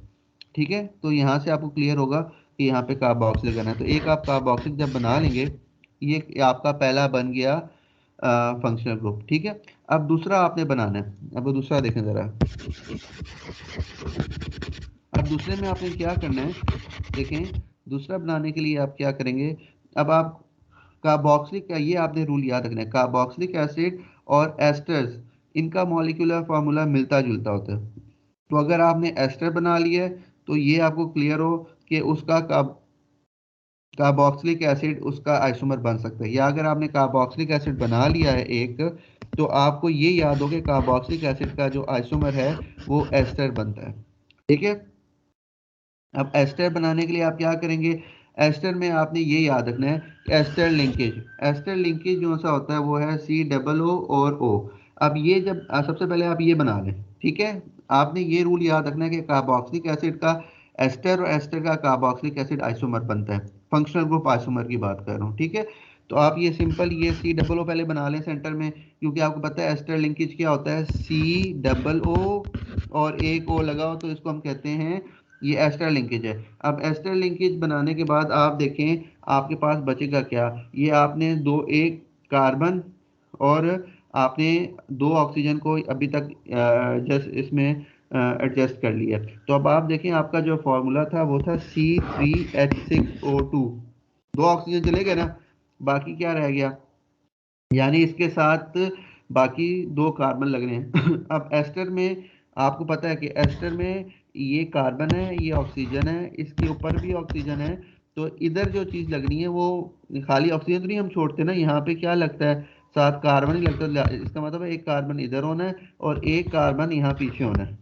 ठीक है। तो यहाँ से आपको क्लियर होगा कि यहाँ पे कार्बोक्सिलिक करना है, तो एक आप कार्बोक्सिलिक जब बना लेंगे, ये आपका पहला बन गया फंक्शनल ग्रुप। ठीक है, अब दूसरा आपने बनाना है। अब वो दूसरा देखें ज़रा। अब दूसरे में आपने क्या करना है, देखें दूसरा बनाने के लिए आप क्या करेंगे। अब आप कार्बोक्सिलिक का, ये आपने रूल याद रखना है, कार्बोक्सिलिक एसिड और एस्टर्स, इनका मॉलिक्यूलर फार्मूला मिलता जुलता होता है। तो अगर आपने एस्टर बना लिया है तो ये आपको क्लियर हो कि उसका कार्बोक्सिलिक एसिड उसका आइसोमर बन सकता है। या अगर आपने कार्बोक्सिलिक एसिड बना लिया है एक, तो आपको ये याद हो कि कार्बोक्सिलिक एसिड का जो आइसोमर है वो एस्टर बनता है। ठीक है, अब एस्टर बनाने के लिए आप क्या करेंगे, एस्टर में आपने ये याद रखना है, एस्टर लिंकेज, एस्टर लिंकेज जो सा होता है वो है COO और O। अब ये जब सबसे पहले आप ये बना लें, ठीक है, आपने ये रूल याद रखना है कि कार्बोक्सिलिक एसिड का एस्टर और एस्टर का कार्बोक्सिलिक एसिड आइसोमर बनता है। फंक्शनल ग्रुप आइसोमर की बात कर रहा हूँ। ठीक है, तो आप ये सिंपल ये COO पहले बना लें सेंटर में, क्योंकि आपको पता है एस्टर लिंकेज क्या होता है, COO और एक O लगाओ तो इसको हम कहते हैं, ये एस्टर लिंकेज है। अब एस्टर लिंकेज बनाने के बाद आप देखें आपके पास बचेगा क्या, ये आपने एक कार्बन और आपने 2 ऑक्सीजन को अभी तक जस्ट इसमें एडजस्ट कर लिया। तो अब आप देखें आपका जो फॉर्मूला था वो था C3H6O2, 2 ऑक्सीजन चले गए ना, बाकी क्या रह गया, यानी इसके साथ बाकी 2 कार्बन लगने हैं। अब एस्टर में आपको पता है कि एस्टर में ये कार्बन है, ये ऑक्सीजन है, इसके ऊपर भी ऑक्सीजन है, तो इधर जो चीज़ लगनी है वो खाली ऑक्सीजन तो नहीं हम छोड़ते ना, यहाँ पे क्या लगता है, साथ कार्बन ही लगता है। इसका मतलब है एक कार्बन इधर होना है और एक कार्बन यहाँ पीछे होना है।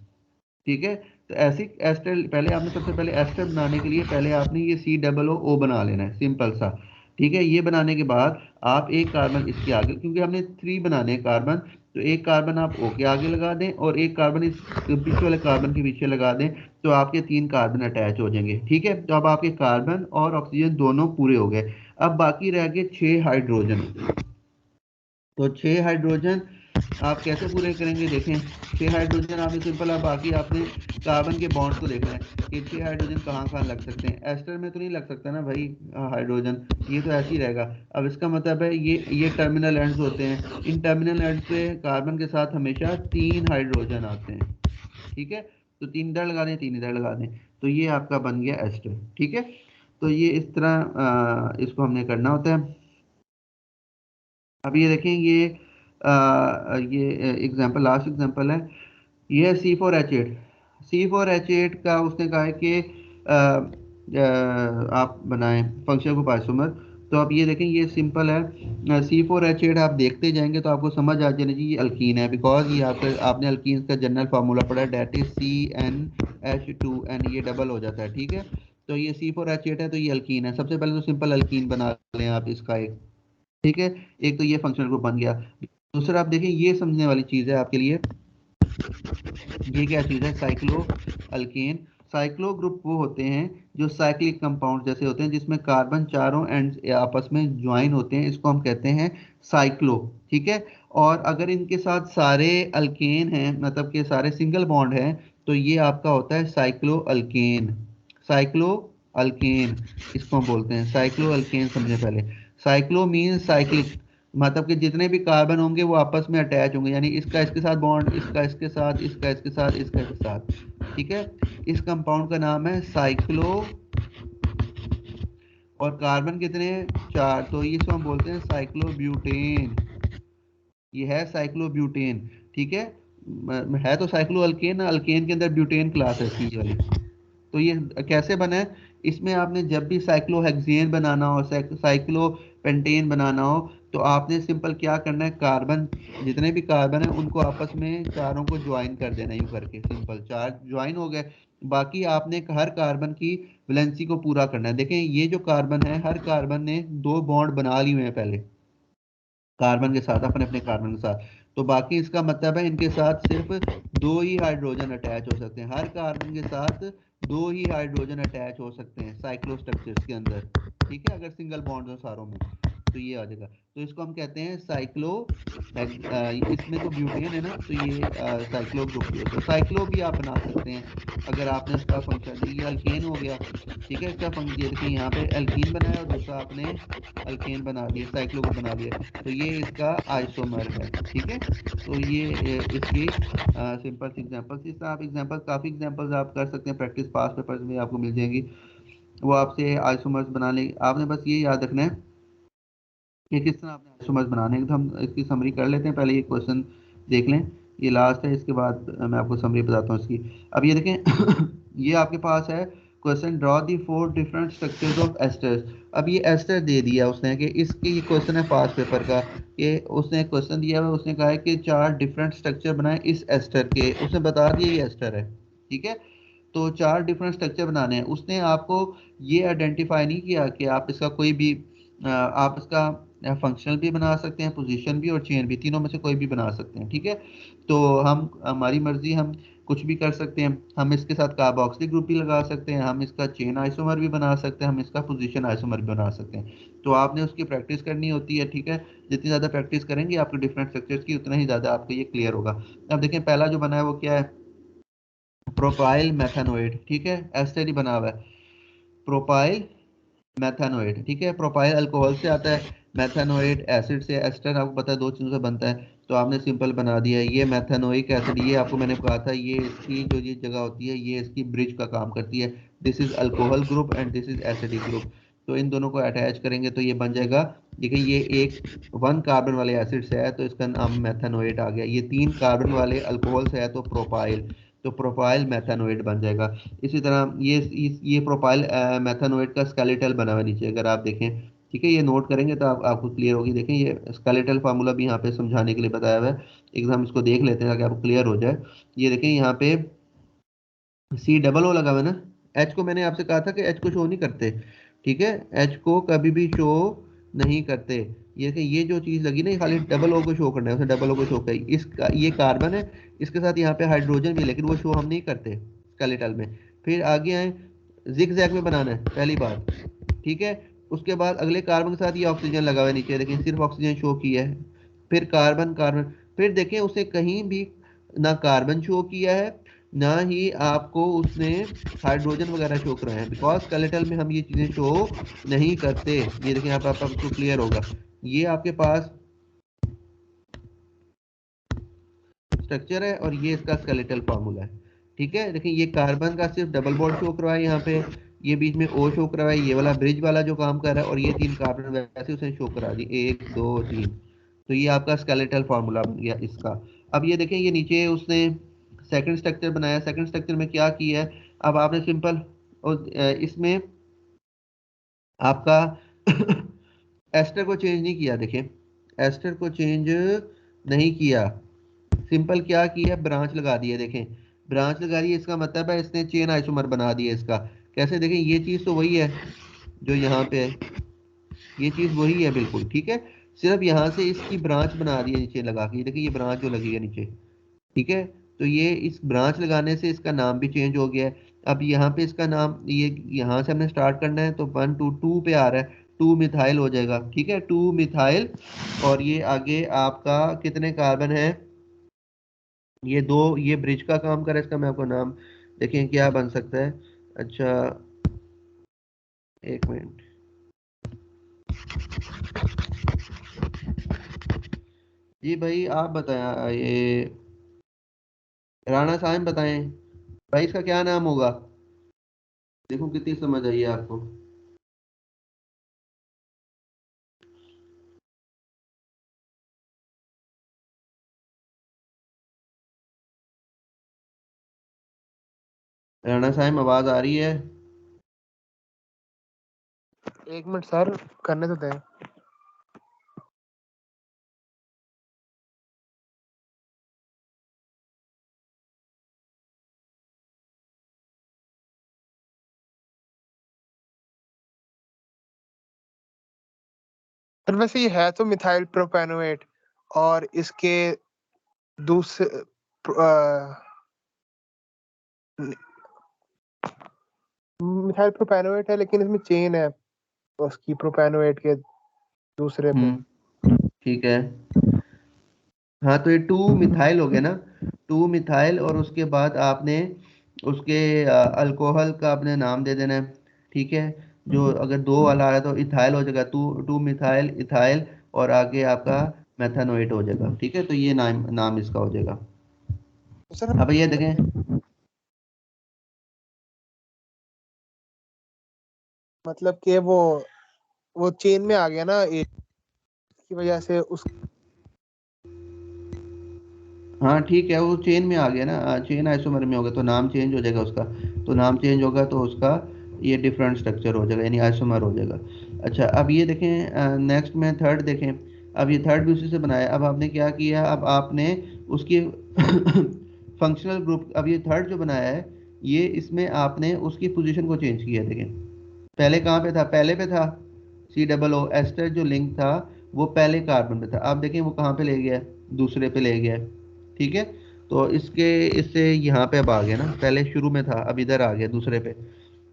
ठीक है, तो ऐसी एस्टर पहले आपने, सबसे पहले एस्टर बनाने के लिए पहले आपने ये COO बना लेना है, सिंपल सा। ठीक है, ये बनाने के बाद आप एक कार्बन इसके आगे, क्योंकि हमने 3 बनाने हैं कार्बन, तो एक कार्बन आप O के आगे लगा दें और एक कार्बन इस पीछे वाले कार्बन के पीछे लगा दें, तो आपके 3 कार्बन अटैच हो जाएंगे। ठीक है, तो अब आपके कार्बन और ऑक्सीजन दोनों पूरे हो गए। अब बाकी रह गए 6 हाइड्रोजन। तो 6 हाइड्रोजन आप कैसे पूरे करेंगे, देखें 6 हाइड्रोजन आपने सिंपल, अब बाकी आपने कार्बन के बॉन्ड को देखना है कि 6 हाइड्रोजन कहाँ कहाँ लग सकते हैं। एस्टर में तो नहीं लग सकता ना भाई हाइड्रोजन, ये तो ऐसे ही रहेगा। अब इसका मतलब है ये टर्मिनल एंड्स होते हैं, इन टर्मिनल एंड्स पे कार्बन के साथ हमेशा 3 हाइड्रोजन आते हैं। ठीक है, तो 3 इधर लगा दें, 3 इधर लगा दें, तो ये आपका बन गया एस्टर। ठीक है, तो ये इस तरह इसको हमने करना होता है। अब ये देखें ये एग्जांपल, लास्ट एग्जांपल है, ये है C4H8। C4H8 का उसने कहा है कि आप बनाएं फंक्शन ग्रुप आइसोमर। तो आप ये देखें ये सिंपल है, C4H8 आप देखते जाएंगे तो आपको समझ आ जाएगी जी ये अल्कीन है, बिकॉज ये आपने अल्कीन का जनरल फार्मूला पढ़ा है, डेट इज CnH2n, ये डबल हो जाता है। ठीक है, तो ये C4H8 है तो ये अल्कीन है। सबसे पहले तो सिंपल अल्कीन बना लें आप इसका एक। ठीक है, एक तो ये फंक्शनल ग्रुप बन गया। दूसरा आप देखें ये समझने वाली चीज़ है आपके लिए, ये क्या चीज़ है, साइक्लो अल्केन। साइक्लो ग्रुप वो होते हैं जो साइक्लिक कंपाउंड जैसे होते हैं, जिसमें कार्बन चारों एंड आपस में ज्वाइन होते हैं, इसको हम कहते हैं साइक्लो। ठीक है, और अगर इनके साथ सारे अल्केन हैं, मतलब कि सारे सिंगल बॉन्ड हैं, तो ये आपका होता है साइक्लो अल्केन। साइक्लो अल्केन इसको हम बोलते हैं, साइक्लो अल्केन समझे पहले। साइक्लो मीन साइक्लिक, मतलब कि जितने भी कार्बन होंगे वो आपस में अटैच होंगे, यानी इसका इसके साथ बॉन्ड, इसका इसके साथ, इसका इसके साथ, इसका इसके साथ। ठीक है, इस कंपाउंड का नाम है साइक्लो, और कार्बन कितने हैं, 4, तो इसको हम बोलते हैं साइक्लोब्यूटेन। ये है साइक्लोब्यूटेन। ठीक है तो साइक्लो अल्केन, अल्केन के अंदर ब्यूटेन क्लास है सी वाली। तो ये कैसे बना है, इसमें आपने जब भी साइक्लोहेक्सेन बनाना हो, साइक्लोपेंटेन बनाना हो, तो आपने सिंपल क्या करना है, कार्बन जितने भी कार्बन है उनको आपस में चारों को ज्वाइन कर देना, यूं करके सिंपल 4 ज्वाइन हो गए। बाकी आपने हर कार्बन की वैलेंसी को पूरा करना है। देखें ये जो कार्बन है, हर कार्बन ने 2 बॉन्ड बना लिए हैं पहले कार्बन के साथ, अपने अपने कार्बन के साथ, तो बाकी इसका मतलब है इनके साथ सिर्फ 2 ही हाइड्रोजन अटैच हो सकते हैं, हर कार्बन के साथ 2 ही हाइड्रोजन अटैच हो सकते हैं साइक्लो स्ट्रक्चर्स के अंदर। ठीक है, अगर सिंगल बॉन्ड हो सारों में। तो ये आ जाएगा। तो इसको हम कहते हैं साइक्लो, इसमें तो ब्यूटेन है ना, तो ये साइक्लो ग्रुप भी होता है। साइक्लो भी आप बना सकते हैं अगर आपने उसका फंक्शन, ये अल्केन हो गया, ठीक है, इसका फंक्शन ये देखिए यहाँ पे एल्कीन बनाया और दूसरा आपने अल्केन बना दिया, साइक्लो को बना दिया, तो ये इसका आइसोमर है, ठीक है। तो ये इसकी सिंपल एग्जांपल्स, इस आप एग्जांपल काफ़ी एग्जांपल्स आप कर सकते हैं, प्रैक्टिस पास पेपर्स में आपको मिल जाएंगी, वो आपसे आइसोमर्स बनाने, आपने बस ये याद रखना है कि किस तरह आपने आइसोमर्स बनाने हैं। तो हम इसकी समरी कर लेते हैं, पहले ये क्वेश्चन देख लें, ये लास्ट है, इसके बाद मैं आपको समरी बताता हूँ इसकी। अब ये देखें ये आपके पास है question, draw the 4 different structures of esters. अब ये एस्टर दे दिया उसने कि इसके, ये क्वेश्चन है पास पेपर का, कि उसने क्वेश्चन दिया हुआ, उसने कहा है कि 4 डिफरेंट स्ट्रक्चर बनाए इस एस्टर के, उसने बता दिया ये एस्टर है, ठीक है। तो 4 डिफरेंट स्ट्रक्चर बनाने हैं, उसने आपको ये आइडेंटिफाई नहीं किया कि आप इसका कोई भी आप इसका फंक्शनल भी बना सकते हैं, पोजीशन भी और चेन भी, तीनों में से कोई भी बना सकते हैं, ठीक है। तो हम, हमारी मर्जी, हम कुछ भी कर सकते हैं, हम इसके साथ कार्बोक्सिलिक ग्रुप भी लगा सकते हैं, हम इसका चेन आइसोमर भी बना सकते हैं, हम इसका पोजीशन आइसोमर भी बना सकते हैं। तो आपने उसकी प्रैक्टिस करनी होती है, ठीक है। जितनी ज़्यादा प्रैक्टिस करेंगे आपके डिफरेंट स्ट्रक्चर्स की, उतना ही ज़्यादा आपको ये क्लियर होगा। अब देखें पहला जो बना है वो क्या है, प्रोपाइल मेथानोइड, ठीक है, एस्टर ही बना हुआ है, प्रोपाइल मेथानोइड, ठीक है। प्रोपाइल अल्कोहल से आता है, मेथानोइड एसिड से, एस्टर आपको पता है 2 चीज़ों से बनता है, तो आपने सिंपल बना दिया है। ये मेथानोइक एसिड, ये आपको मैंने कहा था, ये इसकी जो ये जगह होती है, ये इसकी ब्रिज का काम करती है, this is alcohol group and this is acidic group. तो इन दोनों को अटैच करेंगे तो ये बन जाएगा, देखिए ये एक 1 कार्बन वाले एसिड से है तो इसका नाम मेथानोइड आ गया, ये 3 कार्बन वाले अल्कोहल से है तो प्रोपाइल, तो प्रोपाइल मेथानोइड बन जाएगा। इसी तरह ये प्रोपाइल मेथानोइड का स्केलेटल बना हुआ है नीचे, अगर आप देखें, ठीक है, ये नोट करेंगे तो आपको क्लियर होगी। देखें ये स्केलेटल फार्मूला भी यहाँ पे समझाने के लिए बताया हुआ है, एक हम इसको देख लेते हैं ताकि आपको क्लियर हो जाए। ये देखें यहाँ पे सी डबल ओ लगा हुआ है ना, एच को मैंने आपसे कहा था कि एच को शो नहीं करते, ठीक है, एच को कभी भी शो नहीं करते। ये कि ये जो चीज़ लगी ना, ये खाली डबल ओ को शो करना है, उसने डबल ओ को शो करी, इसका ये कार्बन है, इसके साथ यहाँ पे हाइड्रोजन भी है, लेकिन वो शो हम नहीं करते स्केलेटल में। फिर आगे आए, जिग जैग में बनाना है पहली बात, ठीक है। उसके बाद अगले कार्बन के साथ ये ऑक्सीजन लगा हुआ है नीचे, देखिए सिर्फ ऑक्सीजन शो किया है, फिर कार्बन कार्बन, फिर देखें उसे कहीं भी ना कार्बन शो किया है, ना ही आपको उसने हाइड्रोजन वगैरह शो कराए हैं, बिकॉज स्केलेटल में हम ये चीज़ें शो नहीं करते। ये देखिए आप आपको क्लियर होगा, ये आपके पास स्ट्रक्चर है और ये इसका स्केलेटल फार्मूला है, ठीक है। देखिए ये कार्बन का सिर्फ डबल बॉन्ड शो करवाया यहाँ पे, ये बीच में ओ शो करवाया, ये वाला ब्रिज वाला जो काम कर रहा है, और ये 3 कार्बन वैसे उसने शो करा दी, 1 2 3, तो ये आपका स्केलेटल फार्मूला बन गया इसका। अब ये देखें ये नीचे उसने सेकंड स्ट्रक्चर बनाया, सेकंड स्ट्रक्चर में क्या किया है, अब आपने सिंपल और इसमें आपका एस्टर को चेंज नहीं किया, देखें एस्टर को चेंज नहीं किया, सिंपल क्या किया, ब्रांच लगा दिया, देखें ब्रांच लगा रही है, इसका मतलब है इसने चेन आइसोमर बना दिया इसका। कैसे, देखें ये चीज़ तो वही है जो यहाँ पे है, ये चीज़ वही है बिल्कुल, ठीक है, सिर्फ यहाँ से इसकी ब्रांच बना दी है नीचे लगा के, देखिए ये ब्रांच जो लगी है नीचे, ठीक है। तो ये इस ब्रांच लगाने से इसका नाम भी चेंज हो गया है। अब यहाँ पे इसका नाम, ये यहाँ से हमने स्टार्ट करना है तो 1 2 2 पे आ रहा है, 2 मिथाइल हो जाएगा, ठीक है, 2 मिथाइल। और ये आगे आपका कितने कार्बन है, ये 2, ये ब्रिज का काम करे, इसका मैं आपको नाम देखें क्या बन सकता है। अच्छा, एक मिनट, जी भाई आप बताएं, ये राणा साहब बताएं भाई इसका क्या नाम होगा, देखो कितनी समझ आई है आपको। राणा साहब आवाज आ रही है? एक मिनट सर, करने तो दें। सर वैसे ये है तो मिथाइल प्रोपेनोएट, और इसके दूसरे मिथाइल प्रोपेनोएट है, लेकिन इसमें चेन है उसकी प्रोपेनोएट के दूसरे पे। ठीक है। हाँ तो ये 2 मिथाइल हो गया ना, 2 मिथाइल, और उसके बाद आपने उसके अल्कोहल का आपने नाम दे देना है। ठीक है, जो अगर 2 वाला आ रहा है तो इथाइल हो जाएगा, 2 मिथाइल इथाइल, और आगे आपका मेथानोएट हो जाएगा। ठीक है, तो ये नाम नाम इसका हो जाएगा। तो सर अब ये देखें, मतलब कि वो चेन में आ गया ना एक की वजह से उस। हाँ ठीक है, वो चेन में आ गया ना, चेन आइसोमर में हो गया तो नाम चेंज हो जाएगा उसका। तो नाम चेंज होगा तो उसका ये डिफरेंट स्ट्रक्चर हो जाएगा, यानी आइसोमर हो जाएगा। अच्छा, अब ये देखें, नेक्स्ट में थर्ड देखें। अब ये थर्ड भी उसी से बनाया। अब आपने क्या किया, अब आपने उसकी फंक्शनल ग्रुप, अब ये थर्ड जो बनाया है, ये इसमें आपने उसकी पोजीशन को चेंज किया। देखें, पहले कहाँ पे था, पहले पे था COO एस्टर, जो लिंक था वो पहले कार्बन पे था। अब देखें वो कहाँ पे ले गया है, दूसरे पे ले गया है। ठीक है, तो इसके इससे यहाँ पे अब आ गया ना, पहले शुरू में था अब इधर आ गया दूसरे पे।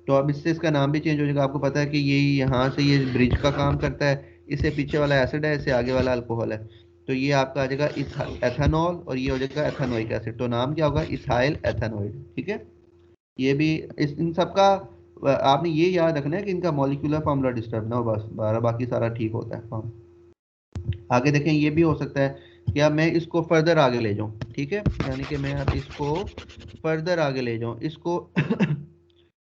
तो अब इससे इसका नाम भी चेंज हो जाएगा। आपको पता है कि ये यहाँ से ये ब्रिज का काम करता है, इससे पीछे वाला एसिड है, इससे आगे वाला अल्कोहल है। तो ये आपका आ जाएगा एथेनॉल, और ये हो जाएगा एथेनोइक एसिड। तो नाम क्या होगा, इथाइल एथेनोइड। ठीक है, ये भी इन सब का आपने ये याद रखना है कि इनका मॉलिक्यूलर फार्मूला डिस्टर्ब ना हो, बस बाकी सारा ठीक होता है फॉर्म। आगे देखें, ये भी हो सकता है कि अब मैं इसको फर्दर आगे ले जाऊं। ठीक है, यानी कि मैं अब इसको फर्दर आगे ले जाऊं इसको।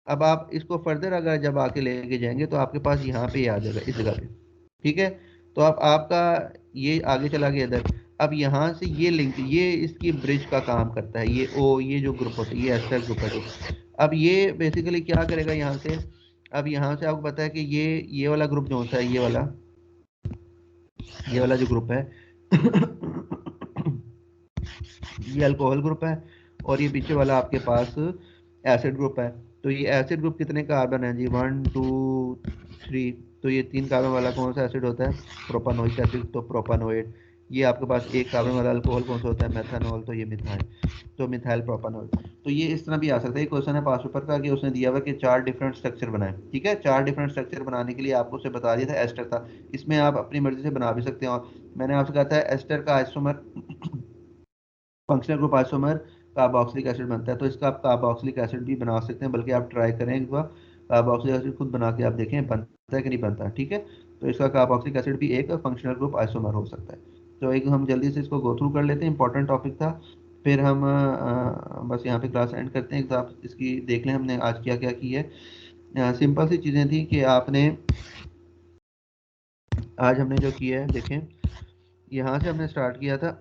अब आप इसको फर्दर अगर जब आके लेके जाएंगे तो आपके पास यहाँ पे आ जाएगा इस जगह पे। ठीक है, तो अब आपका ये आगे चला गया इधर। अब यहाँ से ये लिंक, ये इसकी ब्रिज का काम करता है, ये जो ग्रुप होता है, ये एस्टर ग्रुप है जो। अब ये बेसिकली क्या करेगा यहाँ से, अब यहाँ से आपको पता है कि ये वाला ग्रुप जो होता है, ये वाला जो ग्रुप है, ये अल्कोहल ग्रुप है, और ये पीछे वाला आपके पास एसिड ग्रुप है। तो ये एसिड ग्रुप कितने कार्बन है जी, 1 2 3। तो ये 3 कार्बन वाला कौन सा एसिड होता है, प्रोपानोइक एसिड, तो प्रोपानोएट। ये आपके पास 1 कार्बन वाला अल्कोहल कौन सा होता है, मेथानॉल, तो ये मिथाइल, तो मिथाइल प्रोपानोल। तो ये इस तरह भी आ सकता है। क्वेश्चन है पास पेपर का कि उसने दिया हुआ कि 4 डिफरेंट स्ट्रक्चर बनाए। ठीक है, 4 डिफरेंट स्ट्रक्चर बनाने के लिए आपको उसे बता दिया था एस्टर था। इसमें आप अपनी मर्जी से बना भी सकते हैं। और मैंने आपसे कहा था एस्टर का isomer, functional group isomer carboxylic acid बनता है, तो इसका आप कार्बोक्सिलिक एसिड भी बना सकते हैं। बल्कि आप ट्राई करें एक बार, कार्बोक्सिलिक एसिड खुद बना के आप देखें बनता है कि नहीं बनता। ठीक है, तो इसका कार्बोक्सिलिक एसिड भी एक फंक्शनल ग्रुप आइसोमर हो सकता है। तो एक हम जल्दी से इसको गो थ्रू कर लेते हैं, इंपॉर्टेंट टॉपिक था। फिर हम बस यहाँ पे क्लास एंड करते हैं। आप इसकी देख लें हमने आज क्या क्या की है। सिंपल सी चीज़ें थी कि आपने आज हमने जो किया है देखें, यहाँ से हमने स्टार्ट किया था।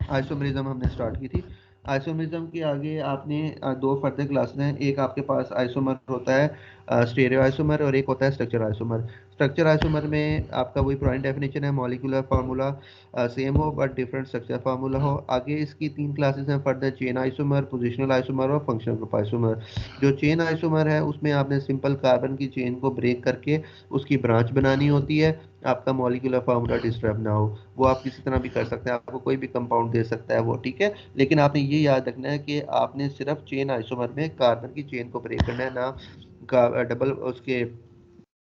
आइसोमेरिज्म हमने स्टार्ट की थी। आइसोमेरिज्म के आगे आपने 2 फर्दर क्लासेस हैं। एक आपके पास आइसोमर होता है स्टेरियो आइसोमर, और एक होता है स्ट्रक्चर आइसोमर। स्ट्रक्चर आइसोमर में आपका वही पुरानी डेफिनेशन है, मॉलिक्यूलर फार्मूला सेम हो बट डिफरेंट स्ट्रक्चर फार्मूला हो। आगे इसकी 3 क्लासेस हैं further, chain isomer, positional isomer और फंक्शनल ग्रुप आइसोमर। जो चेन आइसोमर है उसमें आपने सिंपल कार्बन की चेन को ब्रेक करके उसकी ब्रांच बनानी होती है, आपका मॉलिक्यूलर फार्मूला डिस्टर्ब ना हो। वो आप किसी तरह भी कर सकते हैं, आपको कोई भी कंपाउंड दे सकता है वो। ठीक है, लेकिन आपने ये याद रखना है कि आपने सिर्फ चेन आइसोमर में कार्बन की चेन को ब्रेक करना है, ना का डबल उसके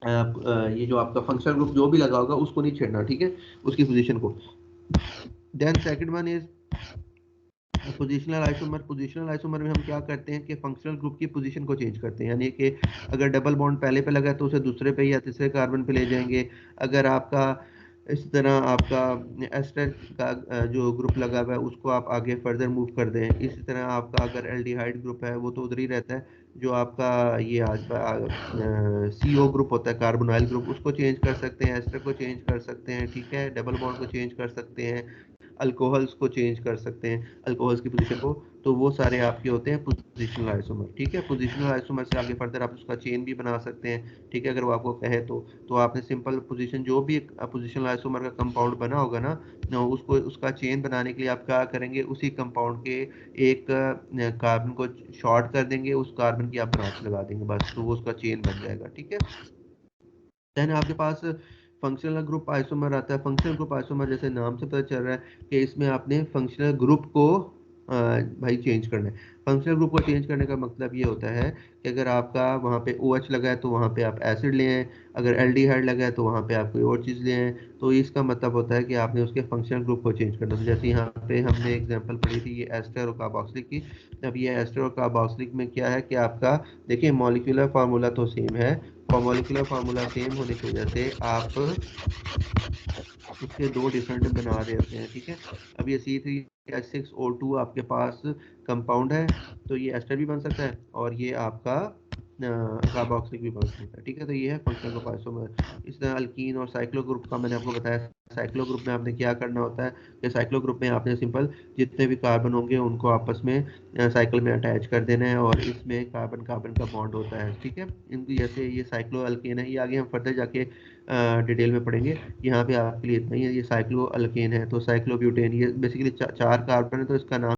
ये जो आपका फंक्शनल ग्रुप जो भी लगा होगा उसको नहीं छेड़ना। ठीक है, उसकी पोजीशन को। Then second one is positional isomer. Positional isomer में हम क्या करते हैं कि फंक्शनल ग्रुप की पोजीशन को चेंज करते हैं, यानी कि अगर डबल बॉन्ड पहले पे लगा है तो उसे दूसरे पे या तीसरे कार्बन पे ले जाएंगे। अगर आपका इस तरह आपका एस्टर का जो ग्रुप लगा हुआ है उसको आप आगे फर्दर मूव कर दें। इसी तरह आपका अगर एल्डिहाइड ग्रुप है वो तो उधर ही रहता है। जो आपका ये आज CO ग्रुप होता है, कार्बोनाइल ग्रुप, उसको चेंज कर सकते हैं, एस्टर को चेंज कर सकते हैं। ठीक है, डबल बॉन्ड को चेंज कर सकते हैं, अल्कोहल्स को चेंज कर सकते हैं, अल्कोहल्स की पोजीशन को। तो वो सारे आपके होते हैं पोजिशनल आइसोमर। ठीक है, पोजिशनल आइसोमर से आगे फर्दर आप उसका चेन भी बना सकते हैं। ठीक है, अगर वो आपको कहे तो आपने सिंपल पोजीशन, जो भी पोजिशनल आइसोमर का कंपाउंड बना होगा ना, उसको उसका चेन बनाने के लिए आप क्या करेंगे, उसी कंपाउंड के एक कार्बन को शॉर्ट कर देंगे, उस कार्बन की आप ब्रांच लगा देंगे, बस, तो वो उसका चेन बन जाएगा। ठीक है, देन आपके पास फंक्शनल ग्रुप आइसोमर आता है। फंक्शनल ग्रुप आइसोमर जैसे नाम से पता चल रहा है कि इसमें आपने फंक्शनल ग्रुप को भाई चेंज करना है। फंक्शनल ग्रुप को चेंज करने का मतलब ये होता है कि अगर आपका वहाँ पे OH लगा है तो वहाँ पे आप एसिड ले आए, अगर एल्डिहाइड लगा है तो वहाँ पे आप कोई और चीज़ ले आए। तो इसका मतलब होता है कि आपने उसके फंक्शनल ग्रुप को चेंज करना। तो जैसे यहाँ पे हमने एग्जांपल पढ़ी थी ये एस्टर और कार्बोक्सिलिक की। अब ये एस्टर और कार्बोक्सिलिक में क्या है कि आपका देखिए मॉलिक्यूलर फार्मूला तो सेम है, और मॉलिक्यूलर फार्मूला सेम होने की वजह से आप उसके दो डिफरेंट बना देते हैं, ठीक है। अब ये C3H6O2 आपके पास कंपाउंड है, तो ये एस्टर भी बन सकता है और ये आपका कार्बोक्सिलिक भी बन सकता है, ठीक है। तो ये है फंक्शनल ग्रुप आइसोमर। इस तरह अल्कीन और साइक्लो ग्रुप का मैंने आपको बताया। साइक्लो ग्रुप में आपने क्या करना होता है कि साइक्लो ग्रुप में आपने सिंपल जितने भी कार्बन होंगे उनको आपस में साइकिल में अटैच कर देना है, और इसमें कार्बन कार्बन का बॉन्ड होता है, ठीक है। इनकी जैसे ये साइक्लो अल्केन है, ये आगे हम फर्दर जाके डिटेल में पढ़ेंगे। यहाँ पे आपके लिए इतना ही है। ये साइक्लो अल्केन है तो साइक्लोब्यूटेन, ये बेसिकली चार कार्बन है तो इसका नाम